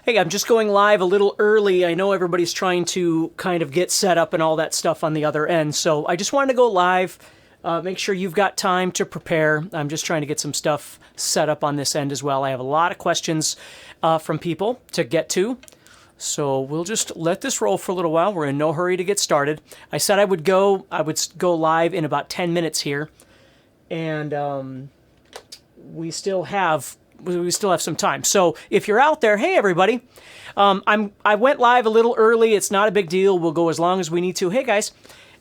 Hey, I'm just going live a little early. I know everybody's trying to kind of get set up and all that stuff on the other end. So I just wanted to go live, make sure you've got time to prepare. I'm just trying to get some stuff set up on this end as well. I have a lot of questions from people to get to. So we'll just let this roll for a little while. We're in no hurry to get started. I said I would go live in about 10 minutes here. And we still have some time. So if you're out there, hey everybody, I went live a little early. It's not a big deal. We'll go as long as we need to. Hey guys,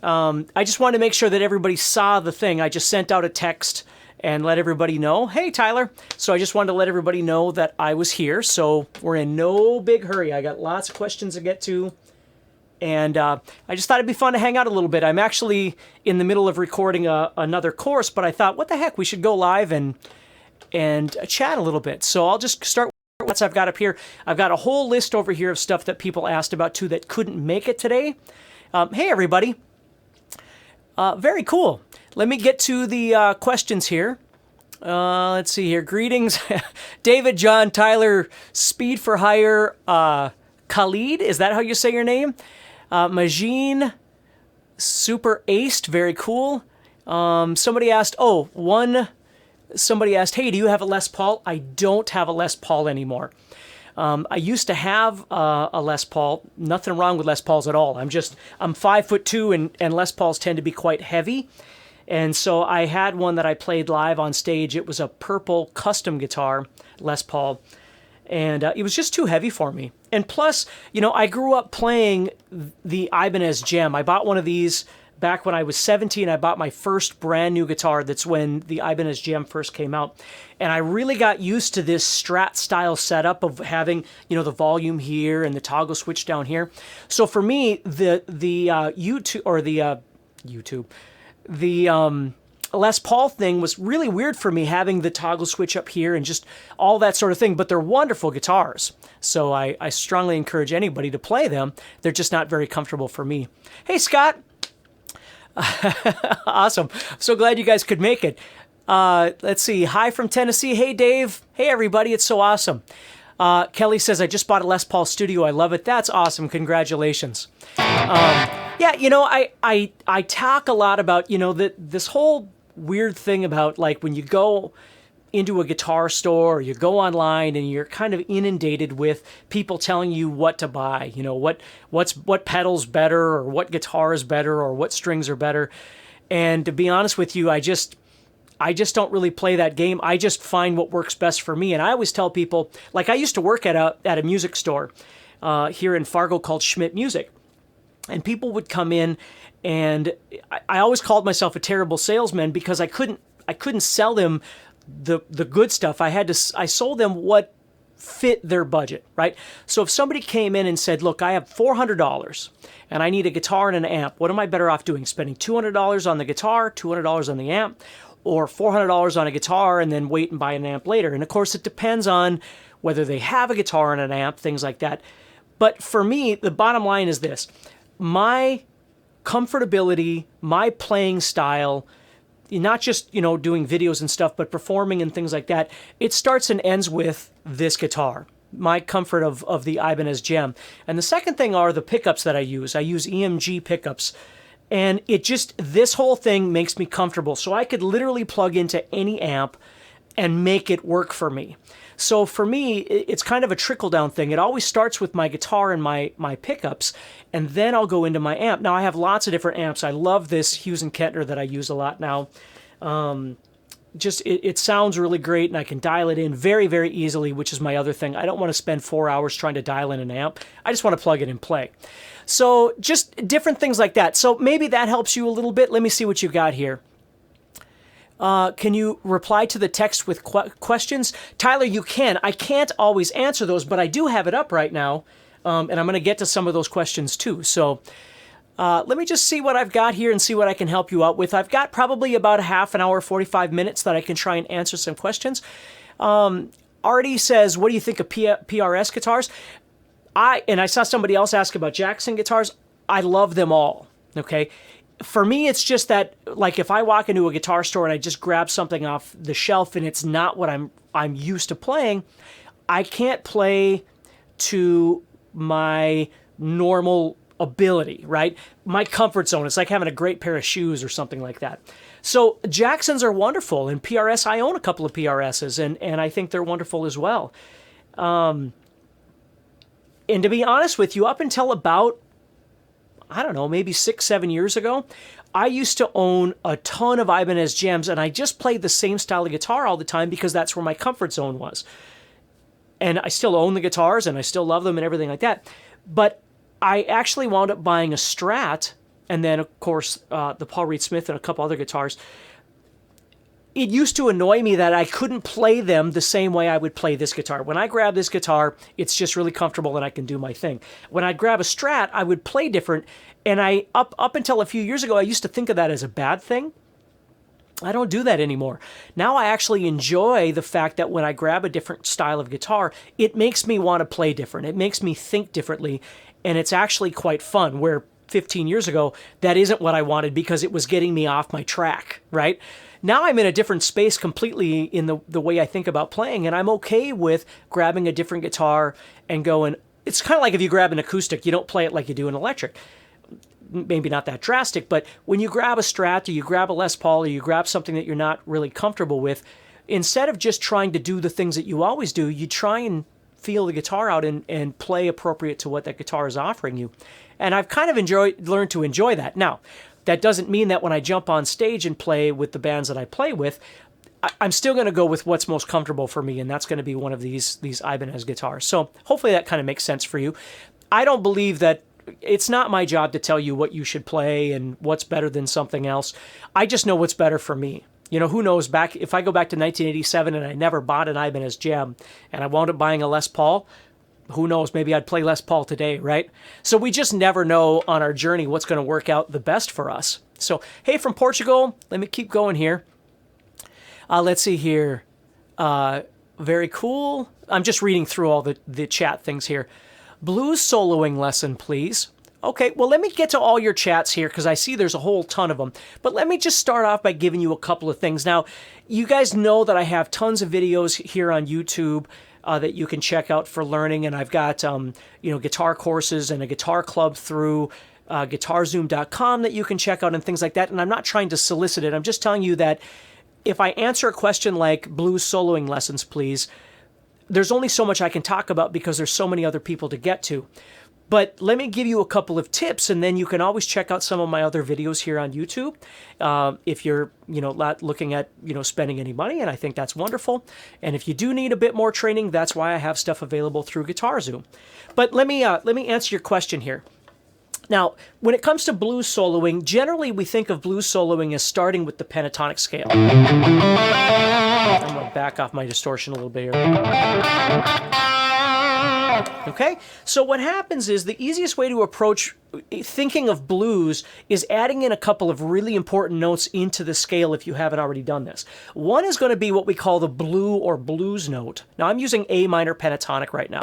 I just wanted to make sure that everybody saw the thing. I just sent out a text and let everybody know. Hey Tyler. So I just wanted to let everybody know that I was here. So we're in no big hurry. I got lots of questions to get to. And I just thought it'd be fun to hang out a little bit. I'm actually in the middle of recording another course, but I thought, what the heck, we should go live and chat a little bit. So I'll just start with what I've got up here. I've got a whole list over here of stuff that people asked about too that couldn't make it today. Hey everybody. Very cool. Let me get to the questions here. Let's see here. Greetings. David, John, Tyler, Speed for Hire, Khalid, is that how you say your name? Majin, Super Aced, very cool. Somebody asked, hey, do you have a Les Paul? I don't have a Les Paul anymore. I used to have a Les Paul. Nothing wrong with Les Pauls at all. I'm 5'2", and Les Pauls tend to be quite heavy. And so I had one that I played live on stage. It was a purple custom guitar, Les Paul. And it was just too heavy for me. And plus, I grew up playing the Ibanez Gem. I bought one of these back when I was 17. I bought my first brand new guitar. That's when the Ibanez Gem first came out. And I really got used to this Strat style setup of having, the volume here and the toggle switch down here. So for me, the Les Paul thing was really weird for me, having the toggle switch up here and just all that sort of thing. But they're wonderful guitars. So I strongly encourage anybody to play them. They're just not very comfortable for me. Hey, Scott. Awesome. So glad you guys could make it. Let's see. Hi from Tennessee. Hey, Dave. Hey, everybody. It's so awesome. Kelly says, I just bought a Les Paul Studio. I love it. That's awesome. Congratulations. I talk a lot about, this whole weird thing about like when you go into a guitar store or you go online and you're kind of inundated with people telling you what to buy, what pedal's better or what guitar is better or what strings are better. And to be honest with you, I just don't really play that game. I just find what works best for me. And I always tell people, like I used to work at a music store here in Fargo called Schmidt Music. And people would come in, and I always called myself a terrible salesman because I couldn't sell them the good stuff. I sold them what fit their budget, right? So if somebody came in and said, look, I have $400 and I need a guitar and an amp, what am I better off doing? Spending $200 on the guitar, $200 on the amp, or $400 on a guitar and then wait and buy an amp later? And of course, it depends on whether they have a guitar and an amp, things like that. But for me, the bottom line is this. My comfortability, my playing style, not just, doing videos and stuff, but performing and things like that, it starts and ends with this guitar, my comfort of the Ibanez Gem. And the second thing are the pickups that I use. I use EMG pickups. And this whole thing makes me comfortable. So I could literally plug into any amp and make it work for me. So for me, it's kind of a trickle-down thing. It always starts with my guitar and my pickups, and then I'll go into my amp. Now, I have lots of different amps. I love this Hughes & Kettner that I use a lot now. It sounds really great, and I can dial it in very, very easily, which is my other thing. I don't want to spend 4 hours trying to dial in an amp. I just want to plug it and play. So just different things like that. So maybe that helps you a little bit. Let me see what you got here. Can you reply to the text with questions? Tyler, you can. I can't always answer those, but I do have it up right now, and I'm going to get to some of those questions too. So let me just see what I've got here and see what I can help you out with. I've got probably about a half an hour, 45 minutes that I can try and answer some questions. Artie says, what do you think of PRS guitars? I saw somebody else ask about Jackson guitars. I love them all, okay? For me, it's just that, like, if I walk into a guitar store and I just grab something off the shelf and it's not what I'm used to playing, I can't play to my normal ability, right? My comfort zone. It's like having a great pair of shoes or something like that. So Jacksons are wonderful, and PRS, I own a couple of PRSs, and I think they're wonderful as well. And to be honest with you, up until about, I don't know, maybe 6-7 years ago, I used to own a ton of Ibanez gems, and I just played the same style of guitar all the time because that's where my comfort zone was. And I still own the guitars, and I still love them and everything like that. But I actually wound up buying a Strat, and then, of course, the Paul Reed Smith and a couple other guitars. It used to annoy me that I couldn't play them the same way I would play this guitar. When I grab this guitar, it's just really comfortable and I can do my thing. When I'd grab a Strat, I would play different, and up until a few years ago, I used to think of that as a bad thing. I don't do that anymore. Now I actually enjoy the fact that when I grab a different style of guitar, it makes me want to play different. It makes me think differently, and it's actually quite fun, where 15 years ago, that isn't what I wanted because it was getting me off my track, right? Now I'm in a different space completely in the way I think about playing, and I'm okay with grabbing a different guitar and going, it's kind of like if you grab an acoustic, you don't play it like you do an electric. Maybe not that drastic, but when you grab a Strat or you grab a Les Paul or you grab something that you're not really comfortable with, instead of just trying to do the things that you always do, you try and feel the guitar out and play appropriate to what that guitar is offering you. And I've kind of learned to enjoy that. Now, that doesn't mean that when I jump on stage and play with the bands that I play with, I'm still going to go with what's most comfortable for me, and that's going to be one of these Ibanez guitars. So hopefully that kind of makes sense for you. I don't believe that it's not my job to tell you what you should play and what's better than something else. I just know what's better for me. You know, who knows, if I go back to 1987 and I never bought an Ibanez gem and I wound up buying a Les Paul, who knows, maybe I'd play Les Paul today, right? So we just never know on our journey what's going to work out the best for us. So, hey, from Portugal, let me keep going here. Let's see here. Very cool. I'm just reading through all the chat things here. Blues soloing lesson, please. Okay, well, let me get to all your chats here because I see there's a whole ton of them. But let me just start off by giving you a couple of things. Now, you guys know that I have tons of videos here on YouTube that you can check out for learning, and I've got guitar courses and a guitar club through guitarzoom.com that you can check out and things like that. And I'm not trying to solicit it. I'm just telling you that if I answer a question like blues soloing lessons, please, there's only so much I can talk about because there's so many other people to get to. But let me give you a couple of tips, and then you can always check out some of my other videos here on YouTube if you're, not looking at, spending any money, and I think that's wonderful. And if you do need a bit more training, that's why I have stuff available through GuitarZoom. But let me answer your question here. Now, when it comes to blues soloing, generally we think of blues soloing as starting with the pentatonic scale. I'm going to back off my distortion a little bit here. Okay, so what happens is the easiest way to approach thinking of blues is adding in a couple of really important notes into the scale if you haven't already done this. One is going to be what we call the blue or blues note. Now I'm using A minor pentatonic right now.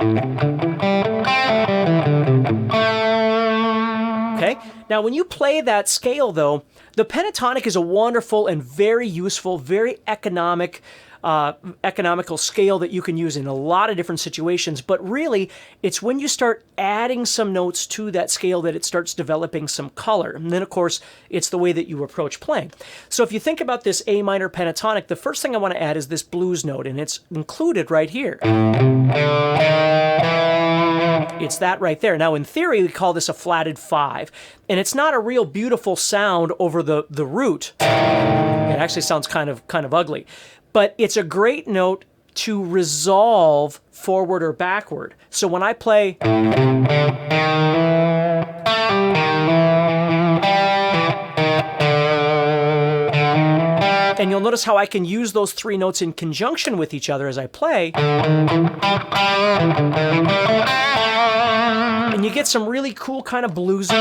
Okay, now when you play that scale though, the pentatonic is a wonderful and very useful, very economical scale that you can use in a lot of different situations, but really it's when you start adding some notes to that scale that it starts developing some color. And then of course it's the way that you approach playing. So if you think about this A minor pentatonic, the first thing I want to add is this blues note, and it's included right here. It's that right there. Now in theory we call this a flatted 5, and it's not a real beautiful sound over the root. It actually sounds kind of ugly. But it's a great note to resolve forward or backward. So when I play, and you'll notice how I can use those three notes in conjunction with each other as I play, and you get some really cool kind of bluesy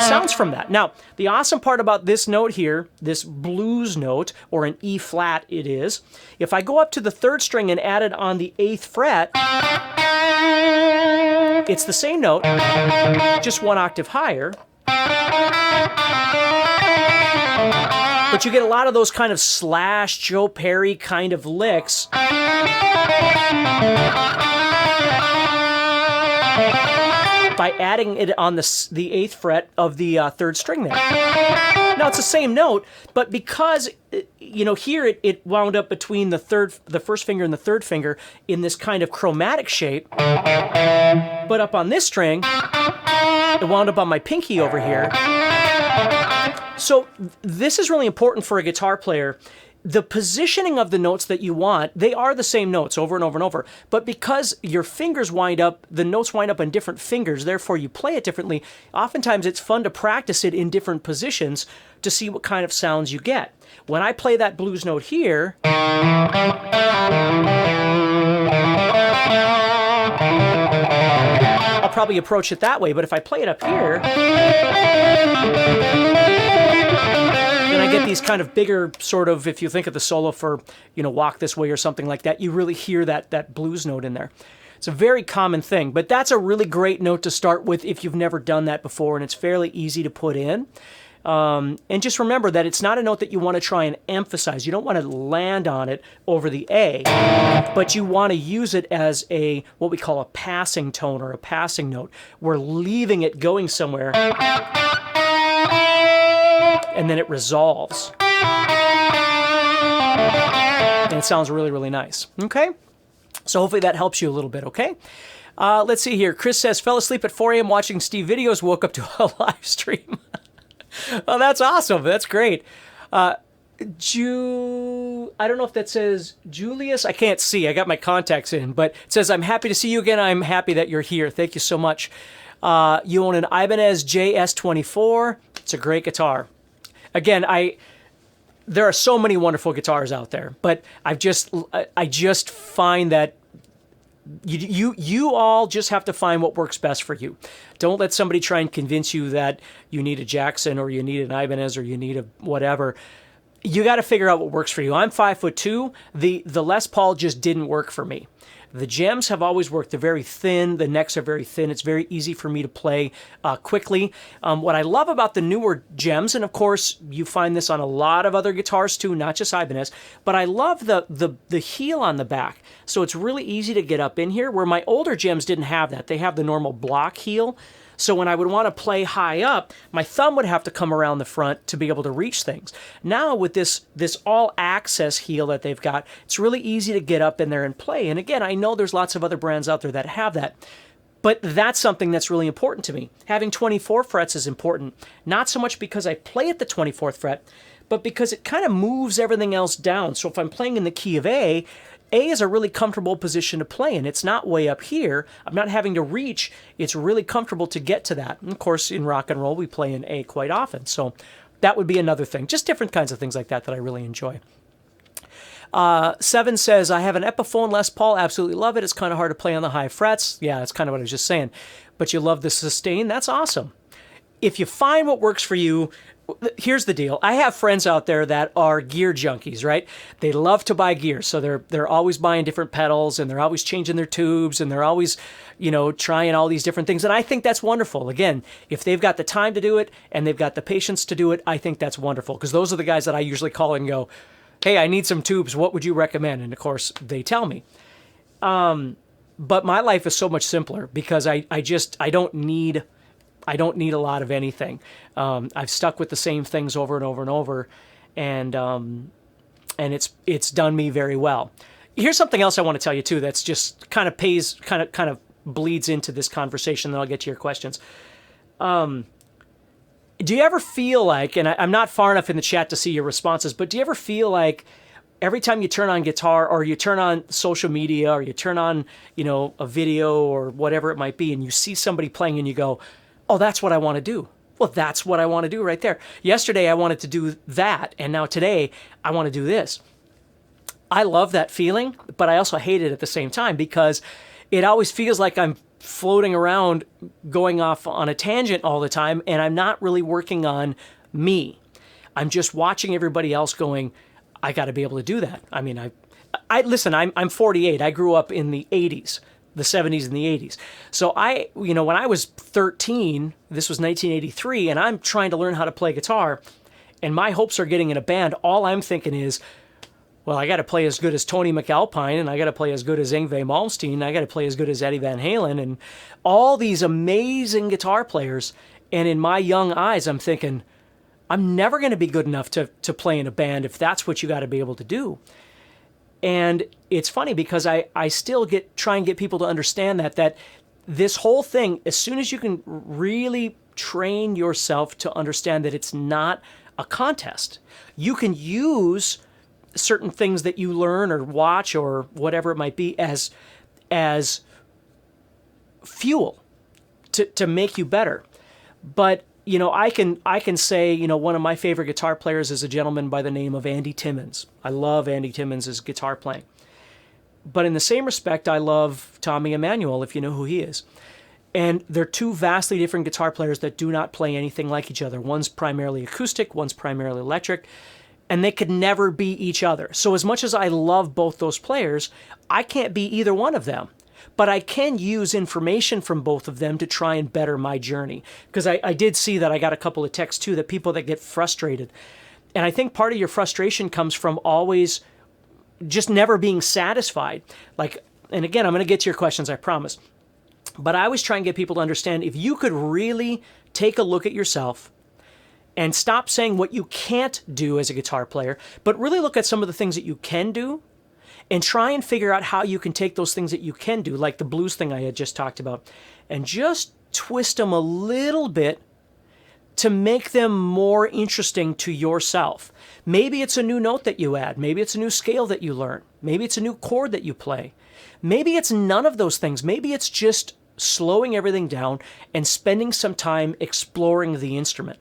sounds from that. Now, the awesome part about this note here, this blues note, or an E flat it is, if I go up to the 3rd string and add it on the 8th fret, it's the same note, just 1 octave higher. But you get a lot of those kind of Slash, Joe Perry kind of licks by adding it on the 8th fret of the 3rd string there. Now it's the same note, but because here it wound up between the 1st finger and the 3rd finger in this kind of chromatic shape, but up on this string, it wound up on my pinky over here. So this is really important for a guitar player. The positioning of the notes that you want, they are the same notes over and over and over. But because your fingers the notes wind up on different fingers, therefore you play it differently, oftentimes it's fun to practice it in different positions to see what kind of sounds you get. When I play that blues note here, I'll probably approach it that way, but if I play it up here, then I get these kind of bigger sort of, if you think of the solo for, Walk This Way or something like that, you really hear that blues note in there. It's a very common thing, but that's a really great note to start with if you've never done that before, and it's fairly easy to put in. And just remember that it's not a note that you want to try and emphasize. You don't want to land on it over the A, but you want to use it as what we call a passing tone or a passing note. We're leaving it going somewhere, and then it resolves. And it sounds really, really nice. Okay? So hopefully that helps you a little bit, okay? Let's see here. Chris says, fell asleep at 4 a.m. watching Steve videos, woke up to a live stream. Oh, that's awesome. That's great. I don't know if that says Julius. I can't see. I got my contacts in, but it says, I'm happy to see you again. I'm happy that you're here. Thank you so much. You own an Ibanez JS24. It's a great guitar. Again, there are so many wonderful guitars out there, but I just find that you all just have to find what works best for you. Don't let somebody try and convince you that you need a Jackson or you need an Ibanez or you need a whatever. You got to figure out what works for you. I'm 5'2". The Les Paul just didn't work for me. The gems have always worked. They're very thin. The necks are very thin. It's very easy for me to play quickly. What I love about the newer gems, and of course you find this on a lot of other guitars too, not just Ibanez, but I love the heel on the back. So it's really easy to get up in here, where my older gems didn't have that. They have the normal block heel. So when I would want to play high up, my thumb would have to come around the front to be able to reach things. Now with this all-access heel that they've got, it's really easy to get up in there and play. And again, I know there's lots of other brands out there that have that. But that's something that's really important to me. Having 24 frets is important, not so much because I play at the 24th fret, but because it kind of moves everything else down. So if I'm playing in the key of A is a really comfortable position to play in. It's not way up here. I'm not having to reach. It's really comfortable to get to that. And of course, in rock and roll, we play in A quite often. So that would be another thing. Just different kinds of things like that I really enjoy. 7 says, I have an Epiphone Les Paul. Absolutely love it. It's kind of hard to play on the high frets. Yeah, that's kind of what I was just saying. But you love the sustain. That's awesome. If you find what works for you, here's the deal. I have friends out there that are gear junkies, right? They love to buy gear. So they're always buying different pedals, and they're always changing their tubes, and they're always, trying all these different things. And I think that's wonderful. Again, if they've got the time to do it and they've got the patience to do it, I think that's wonderful, because those are the guys that I usually call and go, hey, I need some tubes. What would you recommend? And of course, they tell me. But my life is so much simpler because I don't need a lot of anything. I've stuck with the same things over and over and over, and it's done me very well. Here's something else I want to tell you too. That's just kind of bleeds into this conversation. Then I'll get to your questions. Do you ever feel like, and I'm not far enough in the chat to see your responses, but do you ever feel like every time you turn on guitar, or you turn on social media, or you turn on, a video or whatever it might be, and you see somebody playing and you go, oh, that's what I want to do. Well, that's what I want to do right there. Yesterday, I wanted to do that, and now today, I want to do this. I love that feeling, but I also hate it at the same time, because it always feels like I'm floating around, going off on a tangent all the time, and I'm not really working on me. I'm just watching everybody else going, I got to be able to do that. I mean, listen, I'm 48. I grew up in the 80s. The 70s and the 80s. So when I was 13, this was 1983, and I'm trying to learn how to play guitar, and my hopes are getting in a band, all I'm thinking is, well, I got to play as good as Tony McAlpine, and I got to play as good as Yngwie Malmsteen, and I got to play as good as Eddie Van Halen, and all these amazing guitar players. And in my young eyes, I'm thinking, I'm never going to be good enough to play in a band if that's what you got to be able to do. And it's funny because I still try and get people to understand that this whole thing, as soon as you can really train yourself to understand that it's not a contest, you can use certain things that you learn or watch or whatever it might be as fuel to make you better. But I can say, one of my favorite guitar players is a gentleman by the name of Andy Timmons. I love Andy Timmons' guitar playing. But in the same respect, I love Tommy Emmanuel, if you know who he is. And they're two vastly different guitar players that do not play anything like each other. One's primarily acoustic, one's primarily electric, and they could never be each other. So as much as I love both those players, I can't be either one of them. But I can use information from both of them to try and better my journey. Because I did see that I got a couple of texts too, that people that get frustrated. And I think part of your frustration comes from always just never being satisfied. And again, I'm going to get to your questions, I promise. But I always try and get people to understand, if you could really take a look at yourself and stop saying what you can't do as a guitar player, but really look at some of the things that you can do, and try and figure out how you can take those things that you can do, like the blues thing I had just talked about, and just twist them a little bit to make them more interesting to yourself. Maybe it's a new note that you add. Maybe it's a new scale that you learn. Maybe it's a new chord that you play. Maybe it's none of those things. Maybe it's just slowing everything down and spending some time exploring the instrument.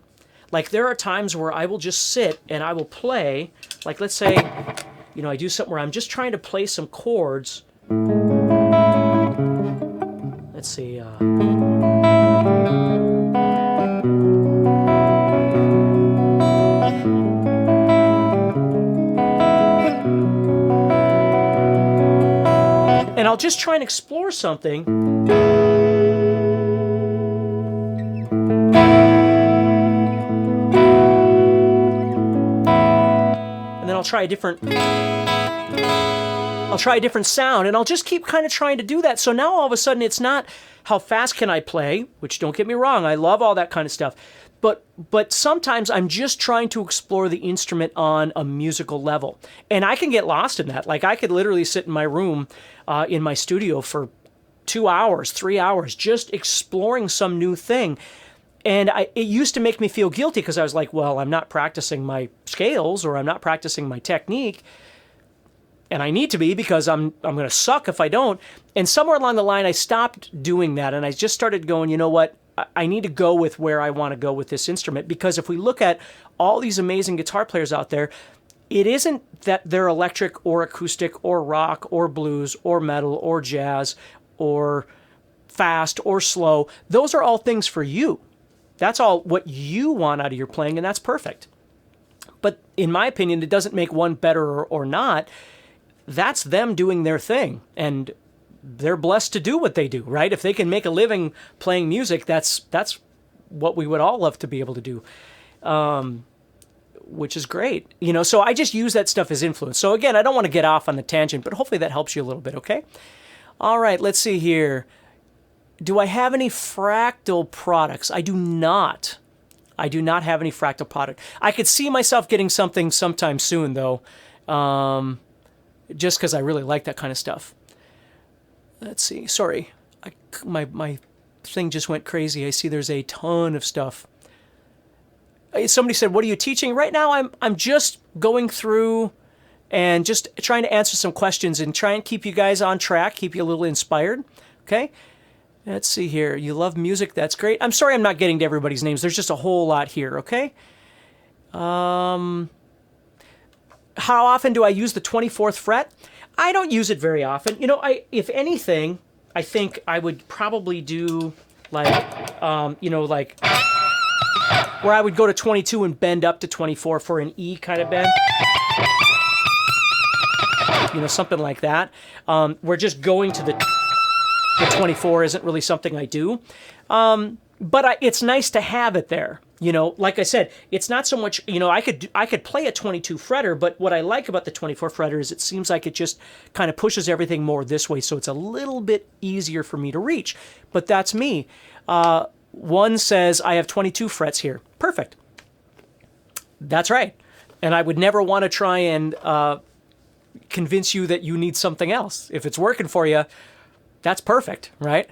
Like, there are times where I will just sit and I will play, like, let's say, I do something where I'm just trying to play some chords. Let's see. And I'll just try and explore something. And then I'll try a different sound, and I'll just keep kind of trying to do that. So now all of a sudden it's not how fast can I play, which, don't get me wrong, I love all that kind of stuff. But sometimes I'm just trying to explore the instrument on a musical level. And I can get lost in that. Like, I could literally sit in my room, in my studio for 2 hours, 3 hours, just exploring some new thing. And it used to make me feel guilty because I was like, well, I'm not practicing my scales, or I'm not practicing my technique. And I need to be, because I'm going to suck if I don't. And somewhere along the line, I stopped doing that. And I just started going, you know what? I need to go with where I want to go with this instrument. Because if we look at all these amazing guitar players out there, it isn't that they're electric or acoustic or rock or blues or metal or jazz or fast or slow. Those are all things for you. That's all what you want out of your playing, and that's perfect. But in my opinion, it doesn't make one better or not. That's them doing their thing, and they're blessed to do what they do, right? If they can make a living playing music, that's what we would all love to be able to do, which is great. So I just use that stuff as influence. So again, I don't want to get off on the tangent, but hopefully that helps you a little bit, okay? All right, let's see here. Do I have any Fractal products? I do not. I do not have any Fractal product. I could see myself getting something sometime soon, though, just because I really like that kind of stuff. Let's see. Sorry, my thing just went crazy. I see there's a ton of stuff. Somebody said, "What are you teaching?" Right now, I'm just going through and just trying to answer some questions and try and keep you guys on track, keep you a little inspired. Okay. Let's see here. You love music. That's great. I'm sorry I'm not getting to everybody's names. There's just a whole lot here, okay? How often do I use the 24th fret? I don't use it very often. If anything, I think I would probably do like where I would go to 22 and bend up to 24 for an E kind of bend. Something like that. We're just going to the 24 isn't really something I do. but it's nice to have it there. You know, like I said, it's not so much, you know, I could play a 22 fretter, but what I like about the 24 fretter is it seems like it just kind of pushes everything more this way, so it's a little bit easier for me to reach. But that's me. One says I have 22 frets here. Perfect. That's right. And I would never want to try and convince you that you need something else. If it's working for you, that's perfect, right?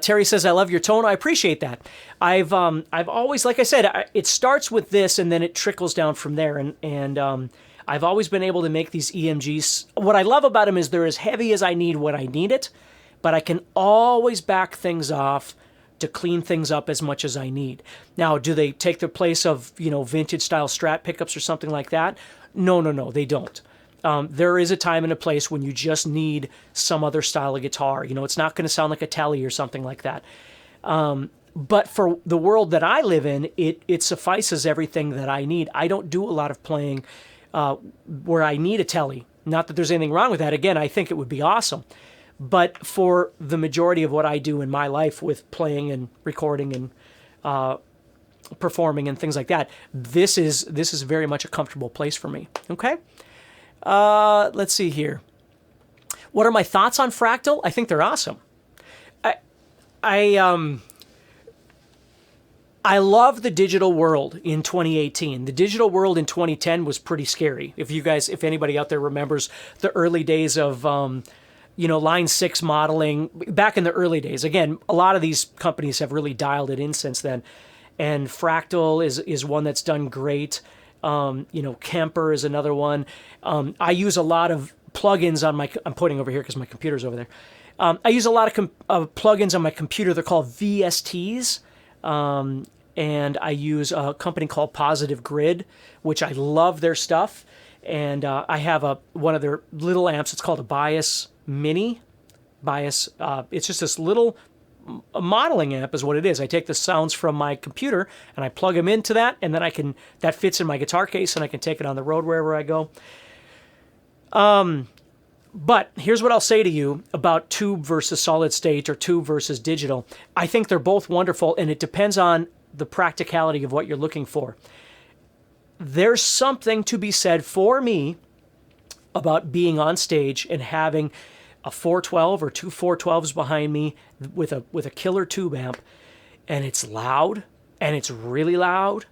Terry says, I love your tone. I appreciate that. I've always, like I said, it starts with this and then it trickles down from there. And I've always been able to make these EMGs. What I love about them is they're as heavy as I need when I need it, but I can always back things off to clean things up as much as I need. Now, do they take the place of, you know, vintage style Strat pickups or something like that? No, they don't. There is a time and a place when you just need some other style of guitar. You know, it's not going to sound like a Telly or something like that. But for the world that I live in, it suffices everything that I need. I don't do a lot of playing where I need a Telly. Not that there's anything wrong with that. Again, I think it would be awesome. But for the majority of what I do in my life with playing and recording and performing and things like that, this is very much a comfortable place for me. Okay? Let's see here. What are my thoughts on Fractal? I think they're awesome. I love the digital world in 2018. The digital world in 2010 was pretty scary. If anybody out there remembers the early days of, Line 6 modeling, back in the early days. Again, a lot of these companies have really dialed it in since then. And Fractal is one that's done great. Kemper is another one. I use a lot of plugins on I'm pointing over here because my computer's over there. I use a lot of plugins on my computer. They're called VSTs. And I use a company called Positive Grid, which I love their stuff. And I have one of their little amps. It's called a Bias Mini. Bias. It's just this little modeling amp is what it is. I take the sounds from my computer and I plug them into that, and then that fits in my guitar case, and I can take it on the road wherever I go. But here's what I'll say to you about tube versus solid state or tube versus digital. I think they're both wonderful, and it depends on the practicality of what you're looking for. There's something to be said for me about being on stage and having a 412 or two 412s behind me with a killer tube amp, and it's loud, and it's really loud,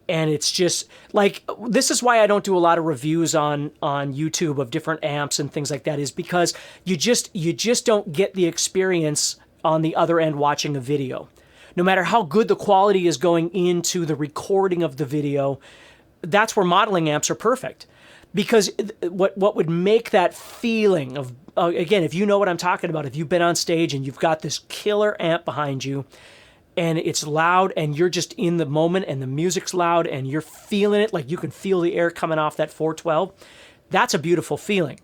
and it's just like, this is why I don't do a lot of reviews on YouTube of different amps and things like that, is because you just don't get the experience on the other end watching a video. No matter how good the quality is going into the recording of the video, that's where modeling amps are perfect. Because what would make that feeling of, again, if you know what I'm talking about, if you've been on stage and you've got this killer amp behind you and it's loud and you're just in the moment and the music's loud and you're feeling it, like you can feel the air coming off that 412, that's a beautiful feeling.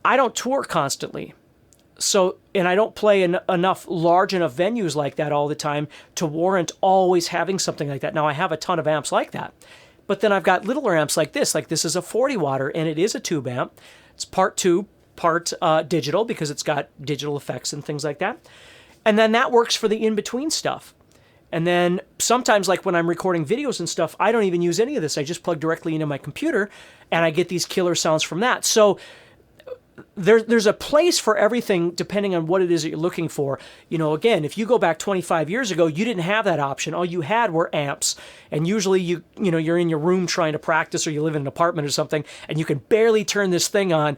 I don't tour constantly. And I don't play large enough venues like that all the time to warrant always having something like that. Now, I have a ton of amps like that. But then I've got littler amps like this is a 40 watter, and it is a tube amp. It's part tube, part digital, because it's got digital effects and things like that. And then that works for the in-between stuff. And then sometimes, like when I'm recording videos and stuff, I don't even use any of this. I just plug directly into my computer, and I get these killer sounds from that. So there's a place for everything depending on what it is that you're looking for. Again, if you go back 25 years ago, you didn't have that option. All you had were amps. And usually you're in your room trying to practice, or you live in an apartment or something, and you can barely turn this thing on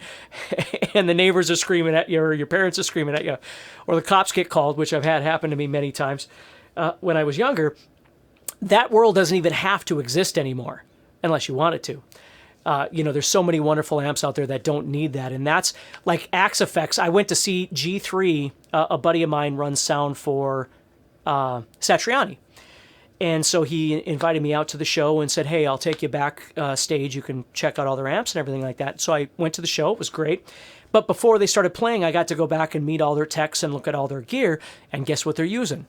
and the neighbors are screaming at you, or your parents are screaming at you, or the cops get called, which I've had happen to me many times when I was younger. That world doesn't even have to exist anymore unless you want it to. There's so many wonderful amps out there that don't need that. And that's like Axe Effects. I went to see G3, a buddy of mine runs sound for Satriani. And so he invited me out to the show and said, hey, I'll take you back stage. You can check out all their amps and everything like that. So I went to the show. It was great. But before they started playing, I got to go back and meet all their techs and look at all their gear. And guess what they're using?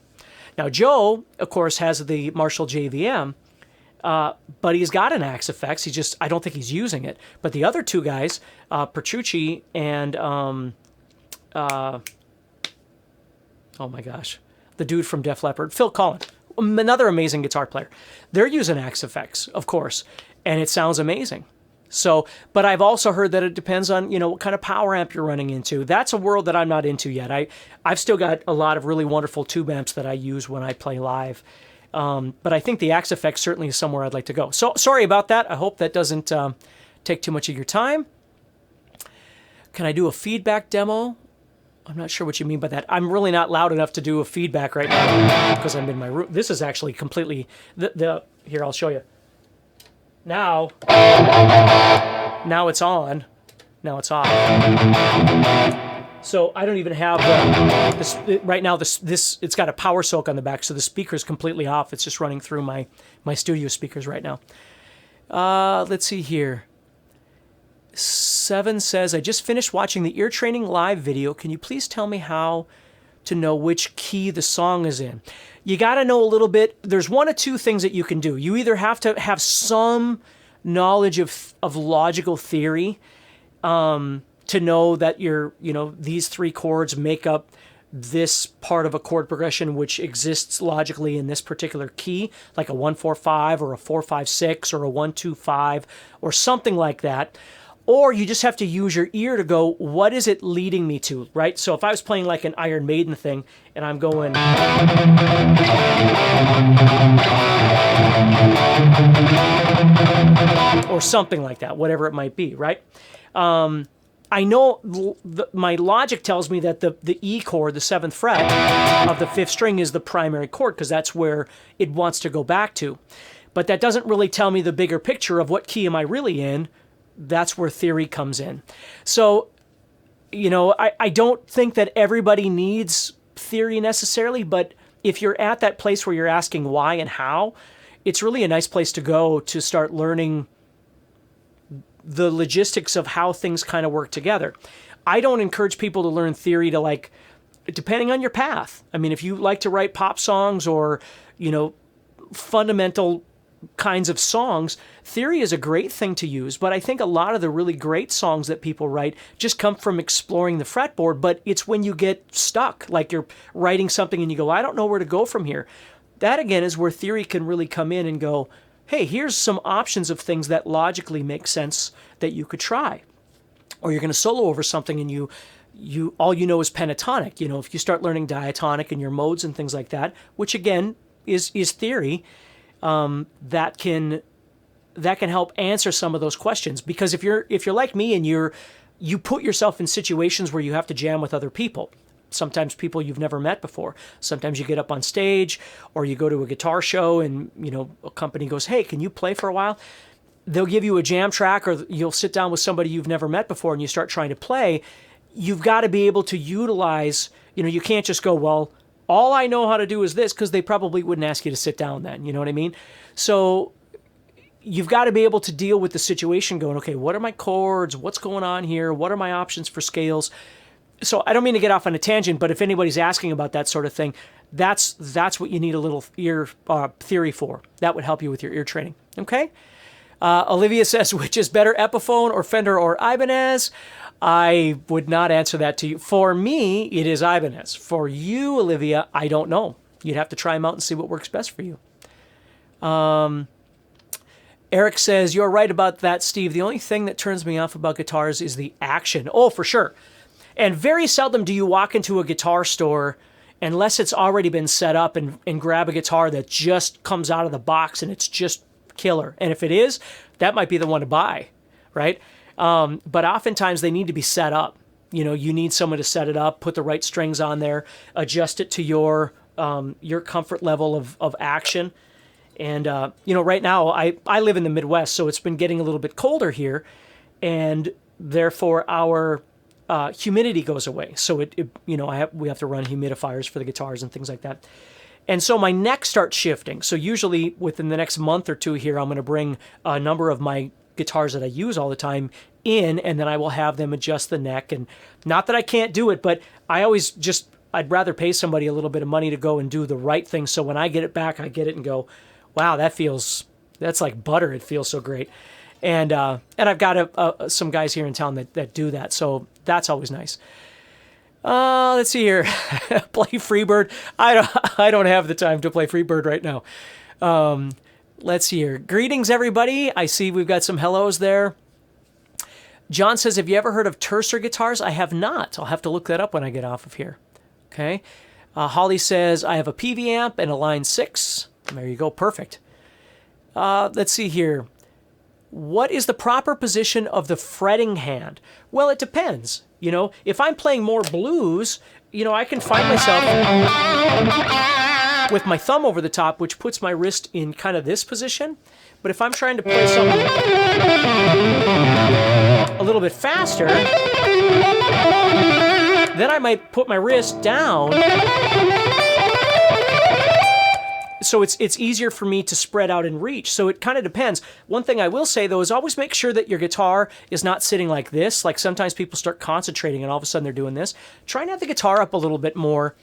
Now, Joe, of course, has the Marshall JVM. But he's got an Axe Effects. I don't think he's using it. But the other two guys, Petrucci and, oh my gosh, the dude from Def Leppard, Phil Collins, another amazing guitar player. They're using Axe effects, of course, and it sounds amazing. So, but I've also heard that it depends on, what kind of power amp you're running into. That's a world that I'm not into yet. I've still got a lot of really wonderful tube amps that I use when I play live. But I think the Axe effect certainly is somewhere I'd like to go. So sorry about that. I hope that doesn't take too much of your time. Can I do a feedback demo? I'm not sure what you mean by that. I'm really not loud enough to do a feedback right now because I'm in my room. This is actually completely, here, I'll show you. Now it's on. Now it's off. So I don't even have this right now. This it's got a power soak on the back, so the speaker's completely off. It's just running through my studio speakers right now. Let's see here. 7 says, I just finished watching the ear training live video. Can you please tell me how to know which key the song is in? You got to know a little bit. There's one of two things that you can do. You either have to have some knowledge of logical theory to know that these 3 chords make up this part of a chord progression which exists logically in this particular key, like a 1-4-5 or a 4-5-6 or a 1-2-5 or something like that. Or you just have to use your ear to go, what is it leading me to, right? So if I was playing like an Iron Maiden thing and I'm going... or something like that, whatever it might be, right? I know my logic tells me that the E chord, the 7th fret of the 5th string is the primary chord because that's where it wants to go back to. But that doesn't really tell me the bigger picture of what key am I really in. That's where theory comes in. So, I don't think that everybody needs theory necessarily, but if you're at that place where you're asking why and how, it's really a nice place to go to start learning the logistics of how things kind of work together. I don't encourage people to learn theory to depending on your path. I mean, if you like to write pop songs or, fundamental kinds of songs, theory is a great thing to use, but I think a lot of the really great songs that people write just come from exploring the fretboard, but it's when you get stuck, like you're writing something and you go, I don't know where to go from here. That again is where theory can really come in and go, hey, here's some options of things that logically make sense that you could try. Or you're going to solo over something and you all you know is pentatonic. If you start learning diatonic and your modes and things like that, which again is theory, that can help answer some of those questions. Because if you're like me and you put yourself in situations where you have to jam with other people, sometimes people you've never met before. Sometimes you get up on stage or you go to a guitar show and a company goes, hey, can you play for a while? They'll give you a jam track or you'll sit down with somebody you've never met before and you start trying to play. You've got to be able to utilize, you can't just go, well, all I know how to do is this, because they probably wouldn't ask you to sit down then, you know what I mean? So you've got to be able to deal with the situation going, okay, what are my chords? What's going on here? What are my options for scales? So I don't mean to get off on a tangent, but if anybody's asking about that sort of thing, that's what you need a little ear theory for. That would help you with your ear training, okay? Olivia says, which is better, Epiphone or Fender or Ibanez? I would not answer that to you. For me, it is Ibanez. For you, Olivia, I don't know. You'd have to try them out and see what works best for you. Eric says, you're right about that, Steve. The only thing that turns me off about guitars is the action. Oh, for sure. And very seldom do you walk into a guitar store unless it's already been set up and grab a guitar that just comes out of the box and it's just killer. And if it is, that might be the one to buy, right? But oftentimes they need to be set up. You need someone to set it up, put the right strings on there, adjust it to your comfort level of action. And, right now I live in the Midwest, so it's been getting a little bit colder here, and therefore our humidity goes away. So we have to run humidifiers for the guitars and things like that. And so my neck starts shifting. So usually within the next month or two here, I'm going to bring a number of my guitars that I use all the time in, and then I will have them adjust the neck. And not that I can't do it, but I'd rather pay somebody a little bit of money to go and do the right thing. So when I get it back, I get it and go, wow, that's like butter. It feels so great. And I've got some guys here in town that do that. So that's always nice. Let's see here. Play Freebird. I don't have the time to play Freebird right now. Let's see here. Greetings, everybody. I see we've got some hellos there. John says, have you ever heard of tercer guitars? I have not. I'll have to look that up when I get off of here. Okay. Holly says, I have a PV amp and a Line 6. There you go. Perfect. Let's see here. What is the proper position of the fretting hand? Well, it depends. You know, if I'm playing more blues, you know, I can find myself with my thumb over the top, which puts my wrist in kind of this position. But if I'm trying to play something a little bit faster, then I might put my wrist down. So it's easier for me to spread out and reach. So it kind of depends. One thing I will say, though, is always make sure that your guitar is not sitting like this. Like sometimes people start concentrating and all of a sudden they're doing this. Try and have the guitar up a little bit more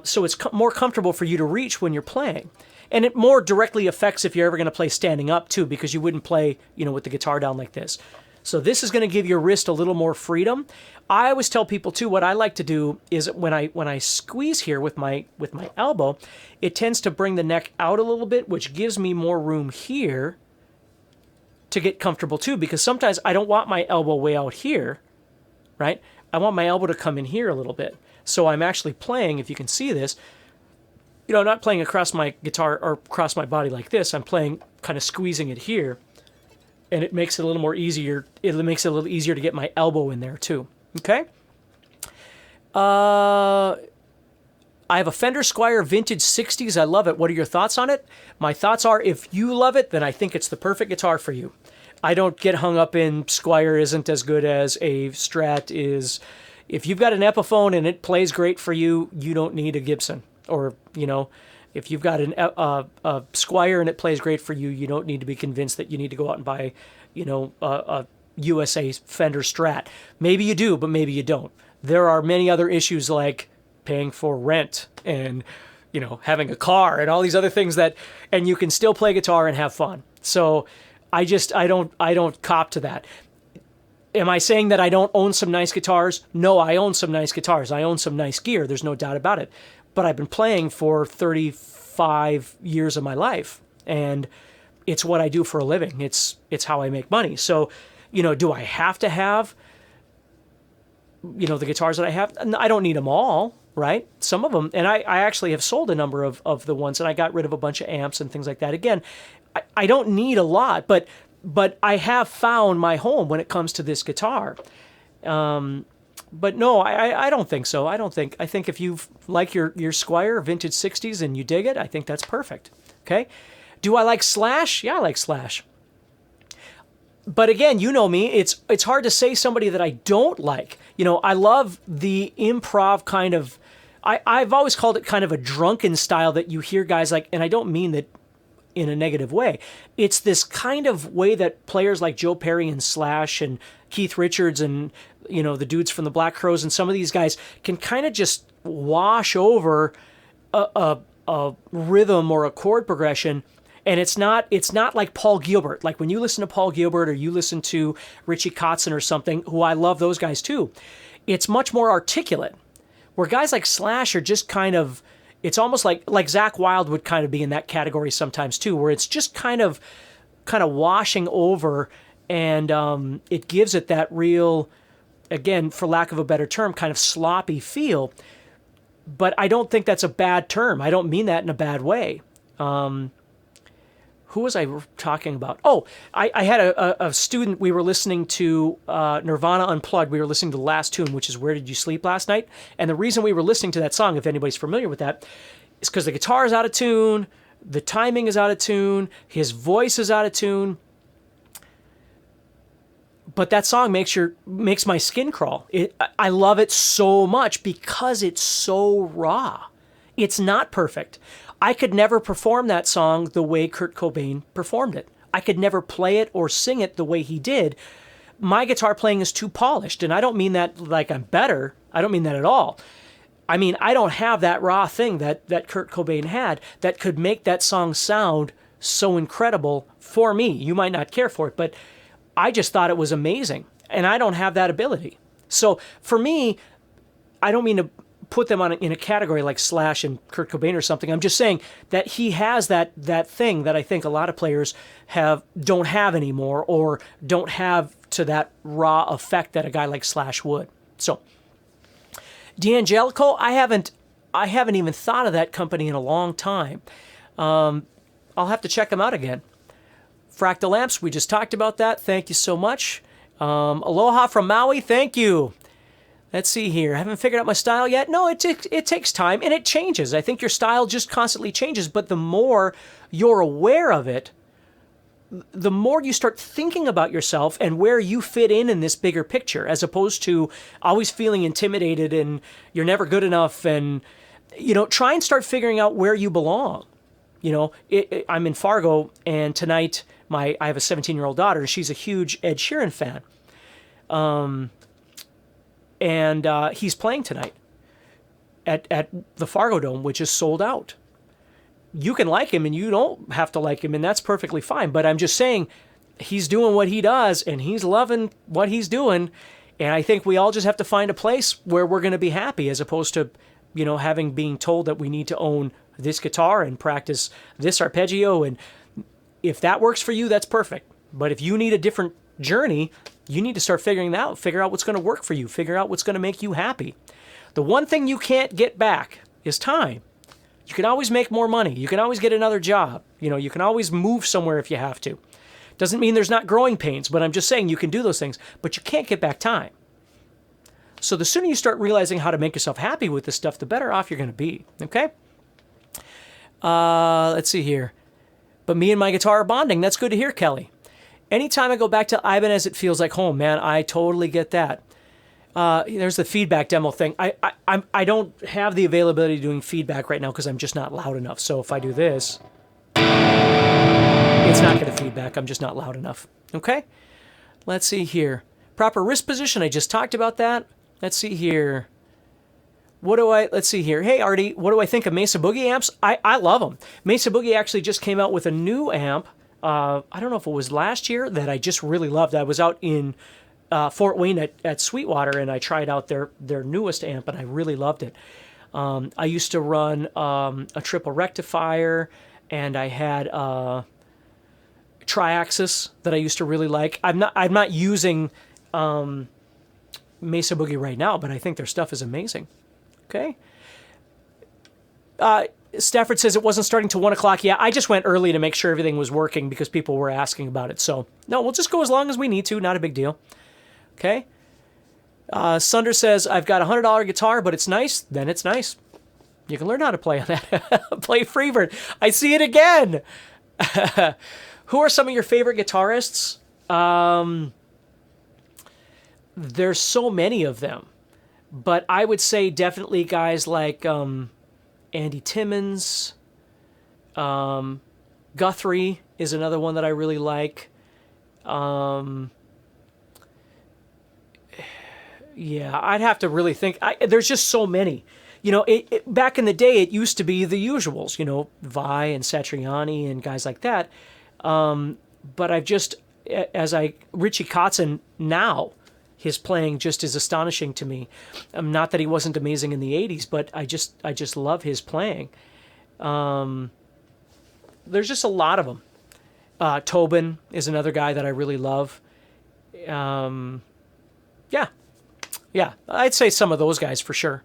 so it's more comfortable for you to reach when you're playing. And it more directly affects if you're ever going to play standing up, too, because you wouldn't play, you know, with the guitar down like this. So this is going to give your wrist a little more freedom. I always tell people, too, what I like to do is when I squeeze here with my elbow, it tends to bring the neck out a little bit, which gives me more room here to get comfortable, too, because sometimes I don't want my elbow way out here, right? I want my elbow to come in here a little bit. So I'm actually playing, if you can see this, you know, I'm not playing across my guitar or across my body like this. I'm playing kind of squeezing it here, and it makes it a little more easier. It makes it a little easier to get my elbow in there too. Okay. I have a Fender Squier Vintage 60s. I love it. What are your thoughts on it? My thoughts are, if you love it, then I think it's the perfect guitar for you. I don't get hung up in Squier isn't as good as a Strat is. If you've got an Epiphone and it plays great for you, you don't need a Gibson. Or, you know, if you've got a Squier and it plays great for you, you don't need to be convinced that you need to go out and buy, you know, a USA Fender Strat. Maybe you do, but maybe you don't. There are many other issues like paying for rent and, you know, having a car and all these other things and you can still play guitar and have fun. So I don't cop to that. Am I saying that I don't own some nice guitars? No, I own some nice guitars. I own some nice gear. There's no doubt about it. But I've been playing for 35 years of my life, and it's what I do for a living. It's how I make money. So, you know, do I have to have, you know, the guitars that I have? I don't need them all, right? Some of them, and I actually have sold a number of the ones, and I got rid of a bunch of amps and things like that. Again, I don't need a lot, but I have found my home when it comes to this guitar. But no, I don't think so. I think if you like your Squier Vintage 60s and you dig it, I think that's perfect. Okay? Do I like Slash? Yeah, I like Slash. But again, you know me, it's hard to say somebody that I don't like. You know, I love the improv kind of, I've always called it kind of a drunken style that you hear guys like, and I don't mean that in a negative way. It's this kind of way that players like Joe Perry and Slash and Keith Richards and, you know, the dudes from the Black Crowes and some of these guys can kind of just wash over a rhythm or a chord progression. And it's not like Paul Gilbert. Like when you listen to Paul Gilbert or you listen to Richie Kotzen or something, who I love those guys too, it's much more articulate. Where guys like Slash are just kind of, it's almost like Zakk Wylde would kind of be in that category sometimes too, where it's just kind of washing over, and it gives it that real, again, for lack of a better term, kind of sloppy feel. But I don't think that's a bad term. I don't mean that in a bad way. Who was I talking about? Oh, I had a student. We were listening to Nirvana Unplugged. We were listening to the last tune, which is Where Did You Sleep Last Night? And the reason we were listening to that song, if anybody's familiar with that, is because the guitar is out of tune, the timing is out of tune, his voice is out of tune. But that song makes my skin crawl. I love it so much because it's so raw. It's not perfect. I could never perform that song the way Kurt Cobain performed it. I could never play it or sing it the way he did. My guitar playing is too polished, and I don't mean that like I'm better. I don't mean that at all. I mean, I don't have that raw thing that Kurt Cobain had that could make that song sound so incredible for me. You might not care for it, but I just thought it was amazing, and I don't have that ability. So for me, I don't mean to put them in a category like Slash and Kurt Cobain or something. I'm just saying that he has that thing that I think a lot of players don't have anymore, or don't have to that raw effect that a guy like Slash would. So, D'Angelico, I haven't even thought of that company in a long time. I'll have to check them out again. Fractal Amps, we just talked about that. Thank you so much. Aloha from Maui, thank you. Let's see here. I haven't figured out my style yet. No, it takes time, and it changes. I think your style just constantly changes, but the more you're aware of it, the more you start thinking about yourself and where you fit in this bigger picture, as opposed to always feeling intimidated and you're never good enough. And, try and start figuring out where you belong. I'm in Fargo, and tonight I have a 17-year-old daughter, and she's a huge Ed Sheeran fan. And he's playing tonight at the Fargo Dome, which is sold out. You can like him, and you don't have to like him, and that's perfectly fine. But I'm just saying, he's doing what he does, and he's loving what he's doing. And I think we all just have to find a place where we're going to be happy, as opposed to, being told that we need to own this guitar and practice this arpeggio. And if that works for you, that's perfect. But if you need a different journey, you need to start figuring that out. Figure out what's going to work for you. Figure out what's going to make you happy. The one thing you can't get back is time. You can always make more money. You can always get another job. You can always move somewhere if you have to. Doesn't mean there's not growing pains, but I'm just saying you can do those things, but you can't get back time. So the sooner you start realizing how to make yourself happy with this stuff, the better off you're going to be. Okay? Let's see here. But me and my guitar are bonding. That's good to hear, Kelly. Anytime I go back to Ibanez, it feels like home, man. I totally get that. There's the feedback demo thing. I don't have the availability of doing feedback right now because I'm just not loud enough. So if I do this, it's not going to feedback. I'm just not loud enough. Okay? Let's see here. Proper wrist position. I just talked about that. Let's see here. Let's see here. Hey, Artie, what do I think of Mesa Boogie amps? I love them. Mesa Boogie actually just came out with a new amp. I don't know if it was last year, that I just really loved. I was out in Fort Wayne at Sweetwater, and I tried out their newest amp, and I really loved it. I used to run a triple rectifier, and I had a Triaxis that I used to really like. I'm not using Mesa Boogie right now, but I think their stuff is amazing. Okay. Stafford says it wasn't starting till 1 o'clock. Yeah, I just went early to make sure everything was working because people were asking about it. So, no, we'll just go as long as we need to. Not a big deal. Okay. Sunder says, I've got a $100 guitar, but it's nice. Then it's nice. You can learn how to play on that. Play Freebird. I see it again. Who are some of your favorite guitarists? There's so many of them. But I would say definitely guys like Andy Timmons. Guthrie is another one that I really like. Yeah, I'd have to really think. There's just so many. Back in the day, it used to be the usuals, Vi and Satriani and guys like that. But I've just, Richie Kotzen now, his playing just is astonishing to me. Not that he wasn't amazing in the 80s, but I just love his playing. There's just a lot of them. Tobin is another guy that I really love. Yeah, I'd say some of those guys for sure.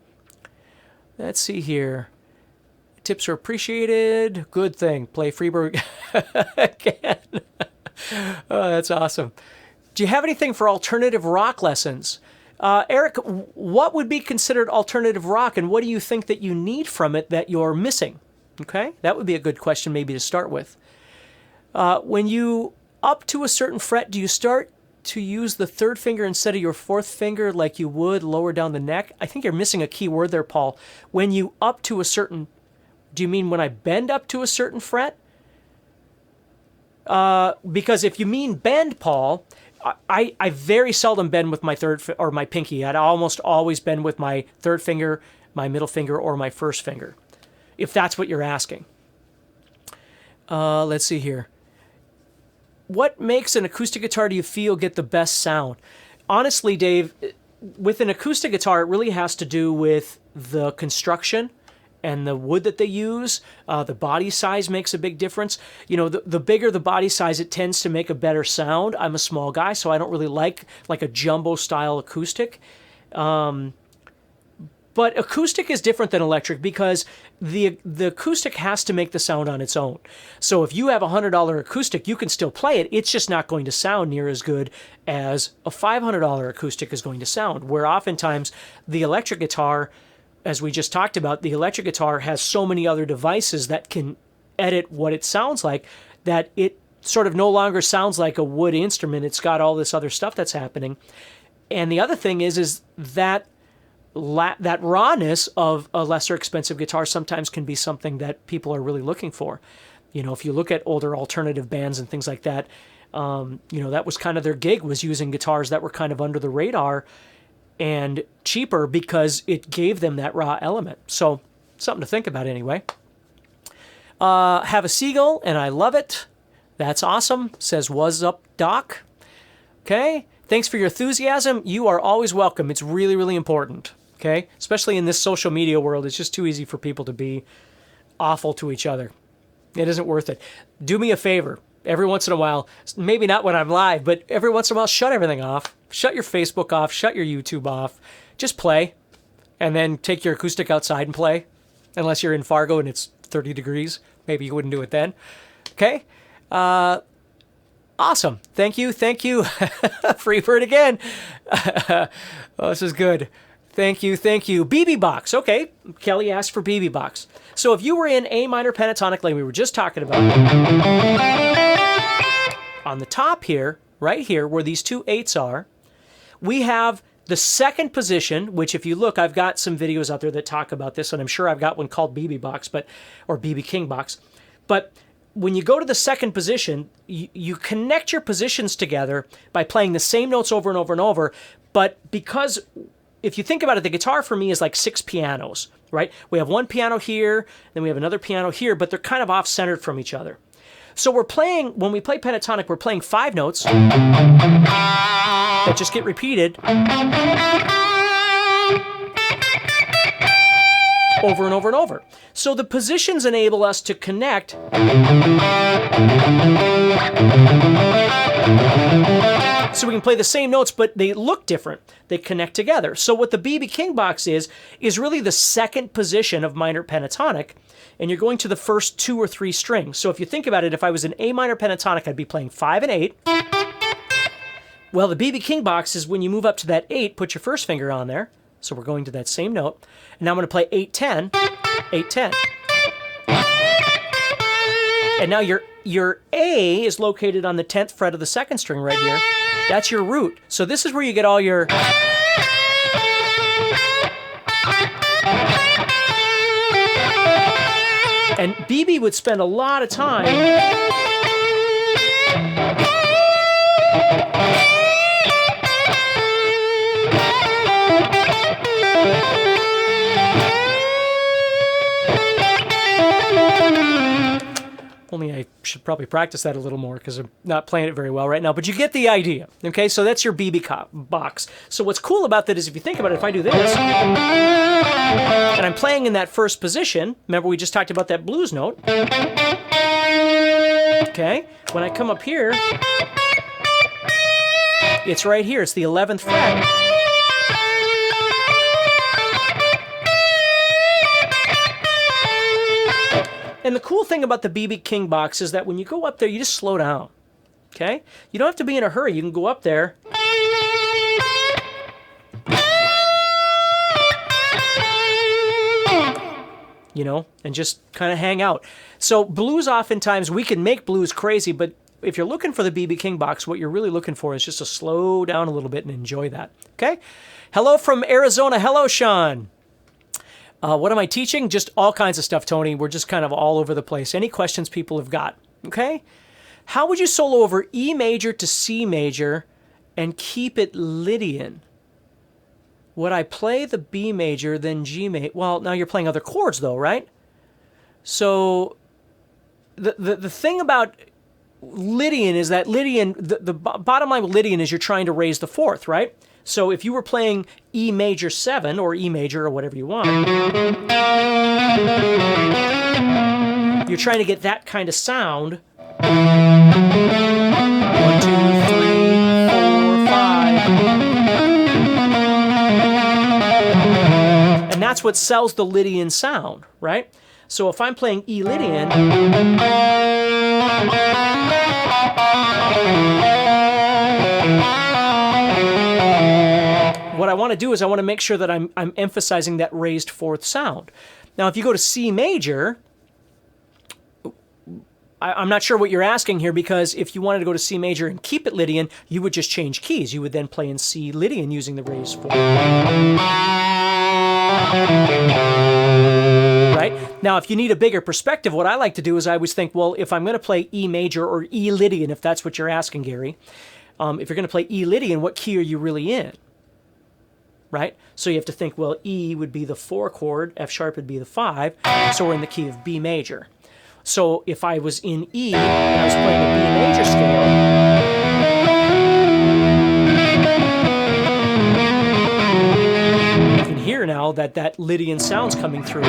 Let's see here. Tips are appreciated. Good thing. Play Freebird again. Oh, that's awesome. Do you have anything for alternative rock lessons? Eric, what would be considered alternative rock, and what do you think that you need from it that you're missing? Okay, that would be a good question maybe to start with. When you up to a certain fret, do you start to use the third finger instead of your fourth finger like you would lower down the neck? I think you're missing a key word there, Paul. When you up to a certain, do you mean when I bend up to a certain fret? Because if you mean bend, Paul, I very seldom bend with my third or my pinky. I'd almost always bend with my third finger, my middle finger, or my first finger, if that's what you're asking. Let's see here. What makes an acoustic guitar, do you feel, get the best sound? Honestly, Dave, with an acoustic guitar, it really has to do with the construction and the wood that they use. The body size makes a big difference. You know, the bigger the body size, it tends to make a better sound. I'm a small guy, so I don't really like a jumbo style acoustic. But acoustic is different than electric because the acoustic has to make the sound on its own. So if you have a $100 acoustic, you can still play it. It's just not going to sound near as good as a $500 acoustic is going to sound. Where oftentimes the electric guitar, as we just talked about, the electric guitar has so many other devices that can edit what it sounds like that it sort of no longer sounds like a wood instrument. It's got all this other stuff that's happening. And the other thing is that that rawness of a lesser expensive guitar sometimes can be something that people are really looking for. You know, if you look at older alternative bands and things like that, you know, that was kind of their gig, was using guitars that were kind of under the radar and cheaper because it gave them that raw element. So something to think about anyway. Have a seagull, and I love it. That's awesome, says What's Up Doc. Okay, thanks for your enthusiasm. You are always welcome. It's really, really important. Okay, especially in this social media world, it's just too easy for people to be awful to each other. It isn't worth it. Do me a favor. Every once in a while, maybe not when I'm live, but every once in a while, shut everything off. Shut your Facebook off. Shut your YouTube off. Just play. And then take your acoustic outside and play. Unless you're in Fargo and it's 30 degrees. Maybe you wouldn't do it then. Okay? Awesome. Thank you. Thank you. Freebird again. Oh, this is good. Thank you. Thank you. BB box. Okay. Kelly asked for BB box. So if you were in A minor pentatonic like we were just talking about, on the top here, right here, where these two eights are, we have the second position, which if you look, I've got some videos out there that talk about this, and I'm sure I've got one called BB box, or BB King box. But when you go to the second position, you connect your positions together by playing the same notes over and over and over. But because if you think about it, the guitar for me is like 6 pianos, right? We have one piano here, then we have another piano here, but they're kind of off-centered from each other. So we're playing, when we play pentatonic, we're playing 5 notes that just get repeated over and over and over. So the positions enable us to connect so we can play the same notes, but they look different. They connect together. So what the BB King box is really the second position of minor pentatonic, and you're going to the first 2 or 3 strings. So if you think about it, if I was in A minor pentatonic, I'd be playing 5 and 8. Well, the BB King box is when you move up to that 8, put your first finger on there. So we're going to that same note. And now I'm going to play 8-10, 8-10. And now your A is located on the 10th fret of the second string right here. That's your root. So this is where you get all your... And BB would spend a lot of time only I should probably practice that a little more because I'm not playing it very well right now, but you get the idea. Okay, so that's your BB box. So what's cool about that is if you think about it, if I do this, and I'm playing in that first position, remember we just talked about that blues note. Okay, when I come up here, it's right here, it's the 11th fret. And the cool thing about the BB King box is that when you go up there, you just slow down, okay? You don't have to be in a hurry. You can go up there. You know, and just kind of hang out. So blues, oftentimes, we can make blues crazy, but if you're looking for the BB King box, what you're really looking for is just to slow down a little bit and enjoy that, okay? Hello from Arizona. Hello, Sean. What am I teaching? Just all kinds of stuff, Tony. We're just kind of all over the place. Any questions people have got, okay? How would you solo over E major to C major and keep it Lydian? Would I play the B major, then G major? Well, now you're playing other chords, though, right? So the thing about Lydian is that Lydian, the bottom line with Lydian is you're trying to raise the fourth, right? So if you were playing E major 7 or E major or whatever you want, you're trying to get that kind of sound. 1, 2, 3, 4, 5. And that's what sells the Lydian sound, right? So if I'm playing E Lydian, what I want to do is I want to make sure that I'm emphasizing that raised fourth sound. Now, if you go to C major, I'm not sure what you're asking here, because if you wanted to go to C major and keep it Lydian, you would just change keys. You would then play in C Lydian using the raised fourth. Right? Now, if you need a bigger perspective, what I like to do is I always think, well, if I'm going to play E major or E Lydian, if that's what you're asking, Gary, if you're going to play E Lydian, what key are you really in? Right? So you have to think, well, E would be the 4 chord, F sharp would be the 5, so we're in the key of B major. So if I was in E and I was playing a B major scale, you can hear now that that Lydian sound's coming through.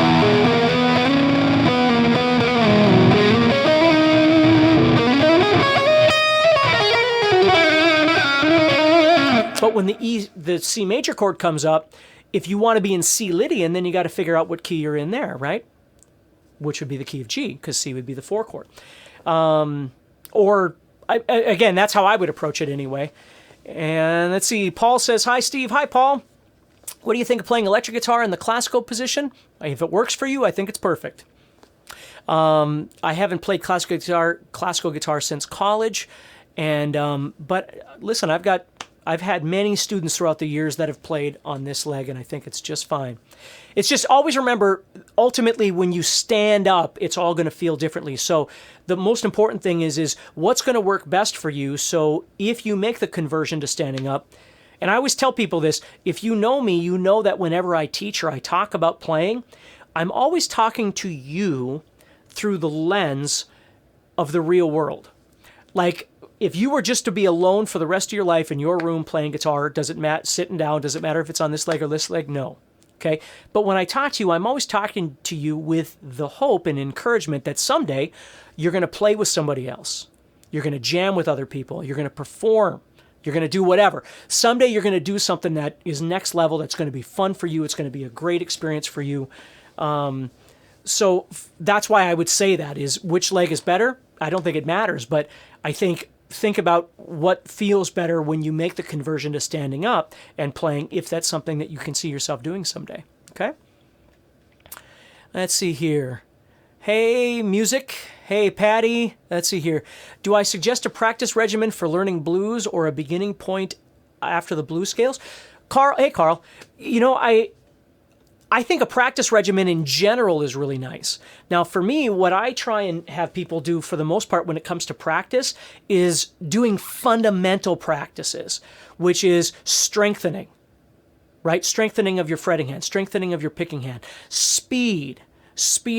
But when the C major chord comes up, if you want to be in C Lydian, then you got to figure out what key you're in there, right? Which would be the key of G, because C would be the 4 chord. Again, that's how I would approach it anyway. And let's see, Paul says, hi, Steve. Hi, Paul. What do you think of playing electric guitar in the classical position? If it works for you, I think it's perfect. I haven't played classical guitar since college, but listen, I've had many students throughout the years that have played on this leg, and I think it's just fine. It's just always remember, ultimately, when you stand up, it's all going to feel differently. So the most important thing is what's going to work best for you. So if you make the conversion to standing up, and I always tell people this, if you know me, you know that whenever I teach or I talk about playing, I'm always talking to you through the lens of the real world. Like, if you were just to be alone for the rest of your life in your room playing guitar, does it matter, sitting down, does it matter if it's on this leg or this leg? No. Okay? But when I talk to you, I'm always talking to you with the hope and encouragement that someday you're going to play with somebody else. You're going to jam with other people. You're going to perform. You're going to do whatever. Someday you're going to do something that is next level, that's going to be fun for you. It's going to be a great experience for you. So that's why I would say that is, which leg is better? I don't think it matters, but I think about what feels better when you make the conversion to standing up and playing, if that's something that you can see yourself doing someday. Okay? Let's see here. Hey, music. Hey, Patty. Let's see here. Do I suggest a practice regimen for learning blues or a beginning point after the blues scales? Carl, hey, Carl. You know, I think a practice regimen in general is really nice. Now, for me, what I try and have people do for the most part when it comes to practice is doing fundamental practices, which is strengthening, right? Strengthening of your fretting hand, strengthening of your picking hand, speed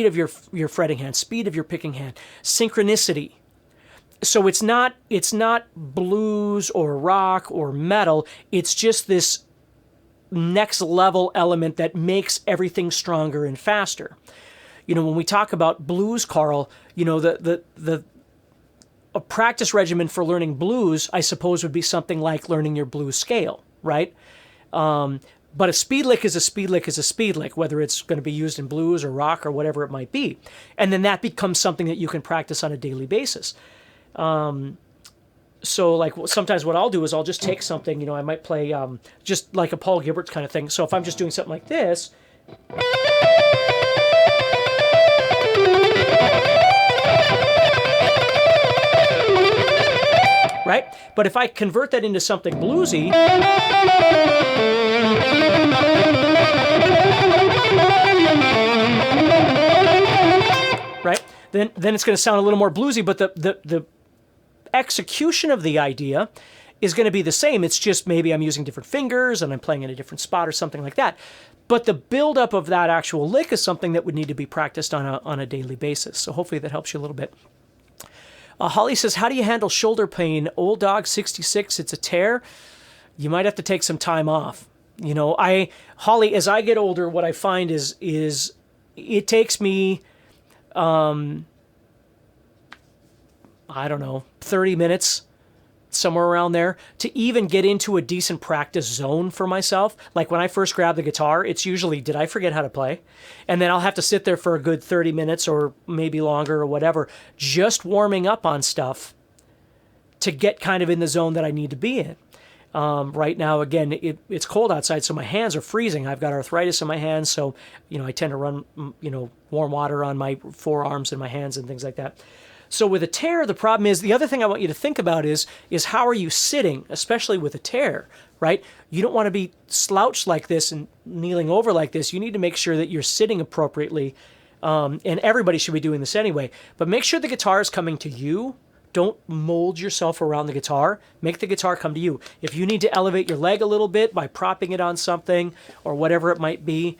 of your fretting hand, speed of your picking hand, synchronicity. So it's not blues or rock or metal. It's just this next level element that makes everything stronger and faster. You know, when we talk about blues, Carl, you know, a practice regimen for learning blues, I suppose, would be something like learning your blues scale, right? But a speed lick is a speed lick is a speed lick, whether it's going to be used in blues or rock or whatever it might be. And then that becomes something that you can practice on a daily basis. So like sometimes what I'll do is I'll just take something, you know, I might play just like a Paul Gilbert kind of thing. So if I'm just doing something like this, right? But if I convert that into something bluesy, right? Then it's going to sound a little more bluesy, but the execution of the idea is going to be the same. It's just maybe I'm using different fingers and I'm playing in a different spot or something like that. But the buildup of that actual lick is something that would need to be practiced on a daily basis. So hopefully that helps you a little bit. Holly says, how do you handle shoulder pain? Old dog 66, it's a tear. you might have to take some time off. You know, Holly, as I get older, what I find is it takes me, I don't know, 30 minutes, somewhere around there, to even get into a decent practice zone for myself. Like when I first grab the guitar, it's usually, did I forget how to play? And then I'll have to sit there for a good 30 minutes or maybe longer or whatever, just warming up on stuff to get kind of in the zone that I need to be in. Right now, again, it's cold outside, so my hands are freezing. I've got arthritis in my hands, so, you know, I tend to run, you know, warm water on my forearms and my hands and things like that. So with a tear, the problem is, the other thing I want you to think about is how are you sitting, especially with a tear, right? You don't want to be slouched like this and kneeling over like this. You need to make sure that you're sitting appropriately, and everybody should be doing this anyway. But make sure the guitar is coming to you. Don't mold yourself around the guitar. Make the guitar come to you. If you need to elevate your leg a little bit by propping it on something or whatever it might be,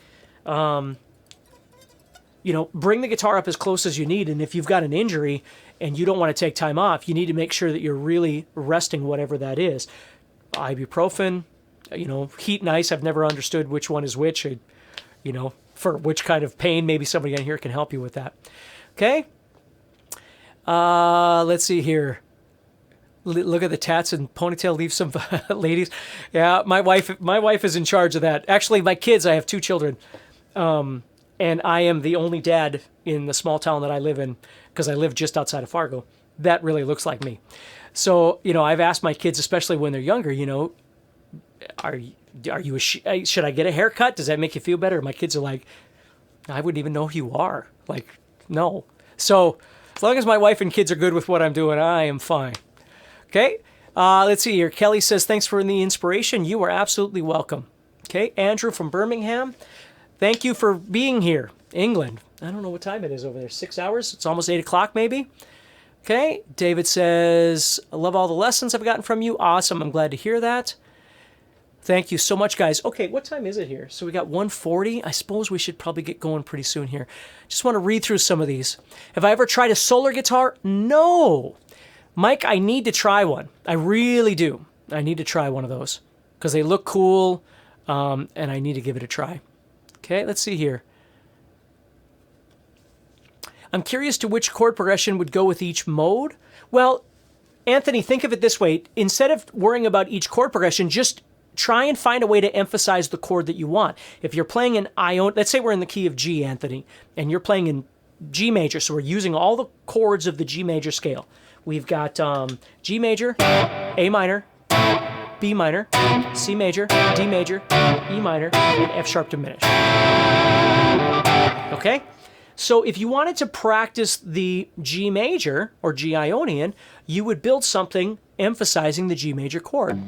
you know, bring the guitar up as close as you need. And if you've got an injury and you don't want to take time off, you need to make sure that you're really resting whatever that is. Ibuprofen, you know, heat and ice. I've never understood which one is which, you know, for which kind of pain. Maybe somebody on here can help you with that. Okay. Let's see here. Look at the tats and ponytail. Leave some ladies. Yeah, my wife is in charge of that. Actually, my kids, I have 2 children. And I am the only dad in the small town that I live in, because I live just outside of Fargo. That really looks like me. So, you know, I've asked my kids, especially when they're younger, you know, should I get a haircut? Does that make you feel better? My kids are like, I wouldn't even know who you are. Like, no. So as long as my wife and kids are good with what I'm doing, I am fine. Okay. Let's see here. Kelly says, thanks for the inspiration. You are absolutely welcome. Okay. Andrew from Birmingham. Thank you for being here, England. I don't know what time it is over there. 6 hours? It's almost 8 o'clock maybe. Okay. David says, I love all the lessons I've gotten from you. Awesome. I'm glad to hear that. Thank you so much, guys. Okay, what time is it here? So we got 1:40. I suppose we should probably get going pretty soon here. Just want to read through some of these. Have I ever tried a solar guitar? No. Mike, I need to try one. I really do. I need to try one of those because they look cool, and I need to give it a try. Okay, let's see here. I'm curious to which chord progression would go with each mode. Well, Anthony, think of it this way. Instead of worrying about each chord progression, just try and find a way to emphasize the chord that you want. If you're playing an Ione, let's say we're in the key of G, Anthony, and you're playing in G major, so we're using all the chords of the G major scale. We've got G major, A minor, B minor, C major, D major, E minor, and F sharp diminished. Okay? So if you wanted to practice the G major or G Ionian, you would build something emphasizing the G major chord.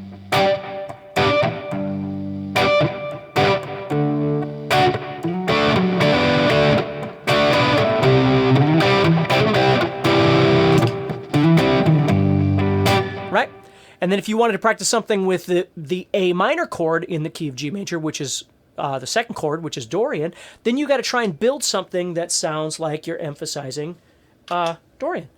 Right? And then if you wanted to practice something with the A minor chord in the key of G major, which is the second chord, which is Dorian, then you got to try and build something that sounds like you're emphasizing Dorian.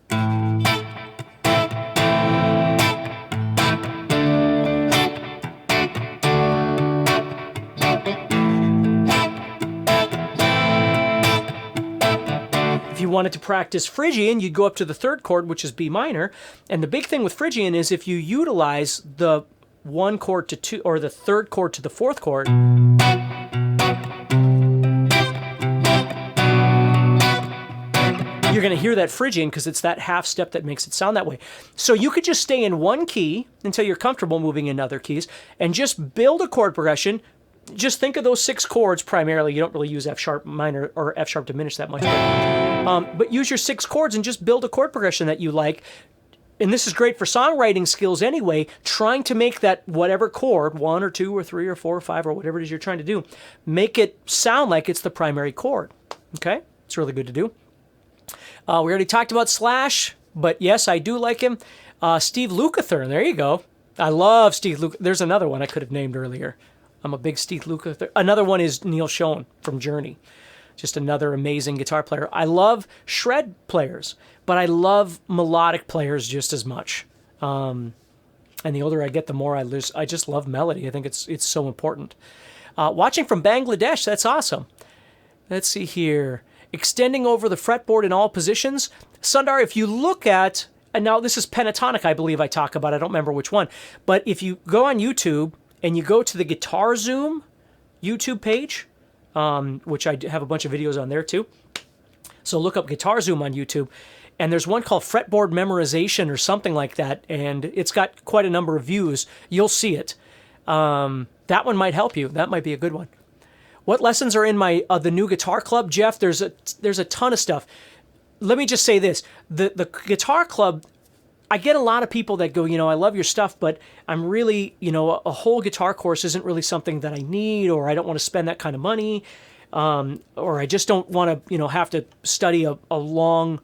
If you wanted to practice Phrygian, you'd go up to the third chord, which is B minor. And the big thing with Phrygian is if you utilize the one chord to two, or the third chord to the fourth chord, you're going to hear that Phrygian because it's that half step that makes it sound that way. So you could just stay in one key until you're comfortable moving in other keys and just build a chord progression. Just think of those 6 chords primarily. You don't really use F sharp minor or F sharp diminished that much. But use your 6 chords and just build a chord progression that you like. And this is great for songwriting skills anyway, trying to make that whatever chord, 1 or 2 or 3 or 4 or 5 or whatever it is you're trying to do, make it sound like it's the primary chord. Okay? It's really good to do. We already talked about Slash, but yes, I do like him. Steve Lukather, there you go. I love Steve Lukather. There's another one I could have named earlier. I'm a big Steve Lukather. Another one is Neil Schon from Journey. Just another amazing guitar player. I love shred players, but I love melodic players just as much. And the older I get, the more I just love melody. I think it's so important. Watching from Bangladesh, that's awesome. Let's see here. Extending over the fretboard in all positions. Sundar, if you look at, and now this is pentatonic, I believe I talk about, I don't remember which one, but if you go on YouTube and you go to the Guitar Zoom YouTube page, which I have a bunch of videos on there too. So look up Guitar Zoom on YouTube, and there's one called Fretboard Memorization or something like that, and it's got quite a number of views. You'll see it. That one might help you. That might be a good one. What lessons are in my the new guitar club, Jeff? There's a ton of stuff. Let me just say this: the guitar club, I get a lot of people that go, I love your stuff, but I'm really, a whole guitar course isn't really something that I need, or I don't want to spend that kind of money, or I just don't want to, have to study a long,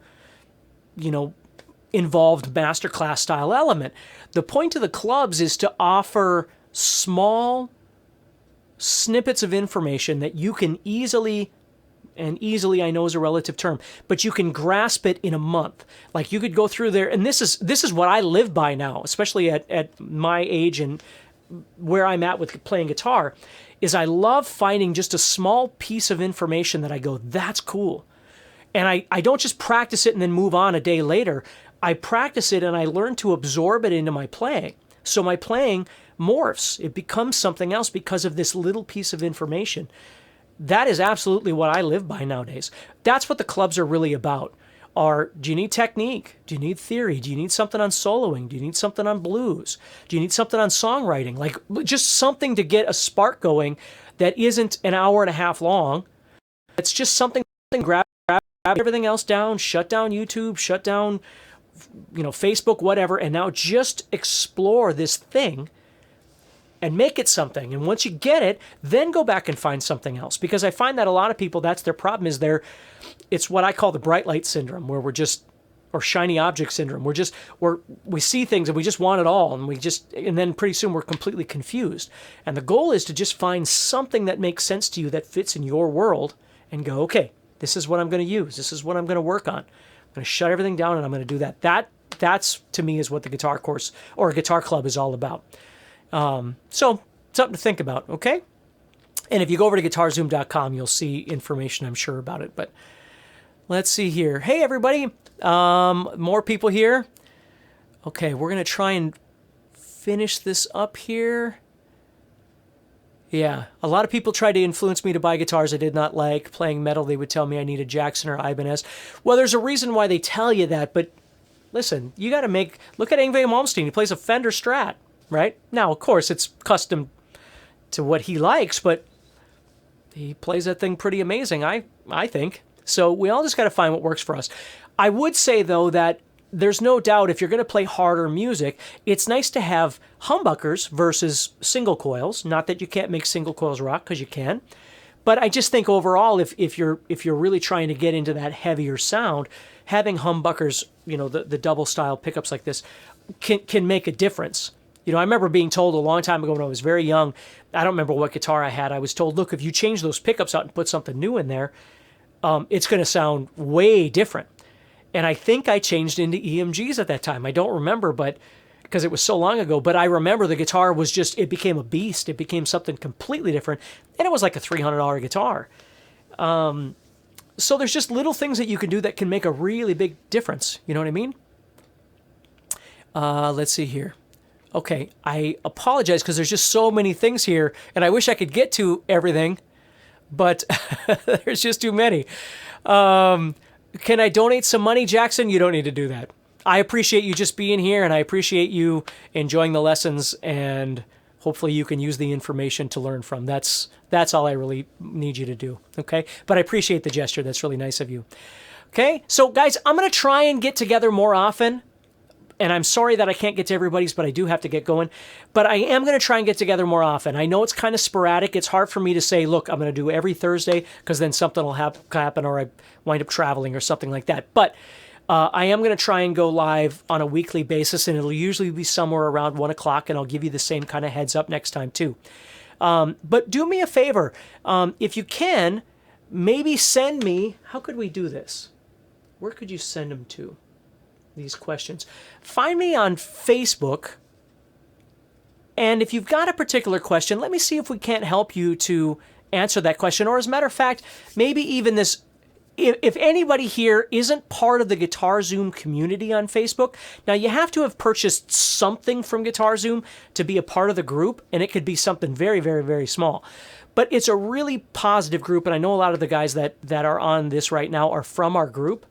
involved masterclass style element. The point of the clubs is to offer small snippets of information that you can easily, and easily I know is a relative term, but you can grasp it in a month. Like you could go through there, and this is what I live by now, especially at my age and where I'm at with playing guitar, is I love finding just a small piece of information that I go, that's cool. And I don't just practice it and then move on a day later. I practice it and I learn to absorb it into my playing. So my playing morphs. It becomes something else because of this little piece of information. That is absolutely what I live by nowadays. That's what the clubs are really about. Do you need technique? Do you need theory? Do you need something on soloing? Do you need something on blues? Do you need something on songwriting? Like just something to get a spark going that isn't an hour and a half long. It's just something, grab everything else down, shut down YouTube, shut down, Facebook, whatever, and now just explore this thing and make it something. And once you get it, then go back and find something else. Because I find that a lot of people, that's their problem, is it's what I call the bright light syndrome, where or shiny object syndrome. We see things and we just want it all, and then pretty soon we're completely confused. And the goal is to just find something that makes sense to you, that fits in your world, and go, okay, this is what I'm going to use. This is what I'm going to work on. I'm going to shut everything down and I'm going to do that. That's to me is what the guitar course or a guitar club is all about. So something to think about, okay? And if you go over to guitarzoom.com, you'll see information, I'm sure, about it. But let's see here. Hey, everybody. More people here. Okay, we're going to try and finish this up here. Yeah, a lot of people tried to influence me to buy guitars I did not like. Playing metal, they would tell me I needed Jackson or Ibanez. Well, there's a reason why they tell you that, but listen, you got to look at Yngwie Malmsteen. He plays a Fender Strat. Right? Now, of course, it's custom to what he likes, but he plays that thing pretty amazing, I think. So we all just got to find what works for us. I would say, though, that there's no doubt if you're going to play harder music, it's nice to have humbuckers versus single coils. Not that you can't make single coils rock, because you can. But I just think overall, if you're really trying to get into that heavier sound, having humbuckers, the double style pickups like this, can make a difference. I remember being told a long time ago when I was very young, I don't remember what guitar I had, I was told, look, if you change those pickups out and put something new in there, it's going to sound way different. And I think I changed into EMGs at that time. I don't remember, but because it was so long ago, but I remember the guitar was it became a beast. It became something completely different. And it was like a $300 guitar. So there's just little things that you can do that can make a really big difference. You know what I mean? Let's see here. Okay, I apologize because there's just so many things here, and I wish I could get to everything, but there's just too many. Can I donate some money, Jackson? You don't need to do that. I appreciate you just being here, and I appreciate you enjoying the lessons, and hopefully you can use the information to learn from. That's all I really need you to do, okay? But I appreciate the gesture. That's really nice of you. Okay, so guys, I'm going to try and get together more often. And I'm sorry that I can't get to everybody's, but I do have to get going. But I am going to try and get together more often. I know it's kind of sporadic. It's hard for me to say, look, I'm going to do every Thursday, because then something will happen or I wind up traveling or something like that. But I am going to try and go live on a weekly basis, and it'll usually be somewhere around 1 o'clock, and I'll give you the same kind of heads up next time too. But do me a favor. If you can, maybe send me, how could we do this? Where could you send them to? These questions. Find me on Facebook And if you've got a particular question, let me see if we can't help you to answer that question. Or as a matter of fact, maybe even this, if anybody here isn't part of the Guitar Zoom community on Facebook, now you have to have purchased something from Guitar Zoom to be a part of the group, and it could be something very, very, very small. But it's a really positive group, and I know a lot of the guys that are on this right now are from our group,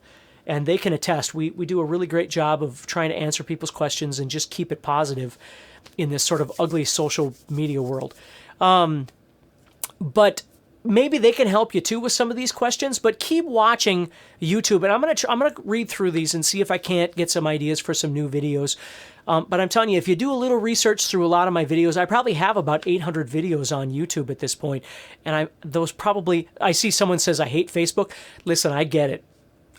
and they can attest. We do a really great job of trying to answer people's questions and just keep it positive in this sort of ugly social media world. But maybe they can help you too with some of these questions, but keep watching YouTube, and I'm gonna read through these and see if I can't get some ideas for some new videos. But I'm telling you, if you do a little research through a lot of my videos, I probably have about 800 videos on YouTube at this point, and I see someone says I hate Facebook. Listen, I get it,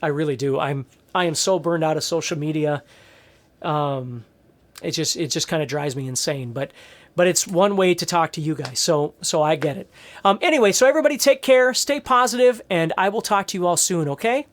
I really do. I am so burned out of social media. It just kind of drives me insane, but it's one way to talk to you guys, so I get it. Anyway, so everybody take care, stay positive, and I will talk to you all soon, okay?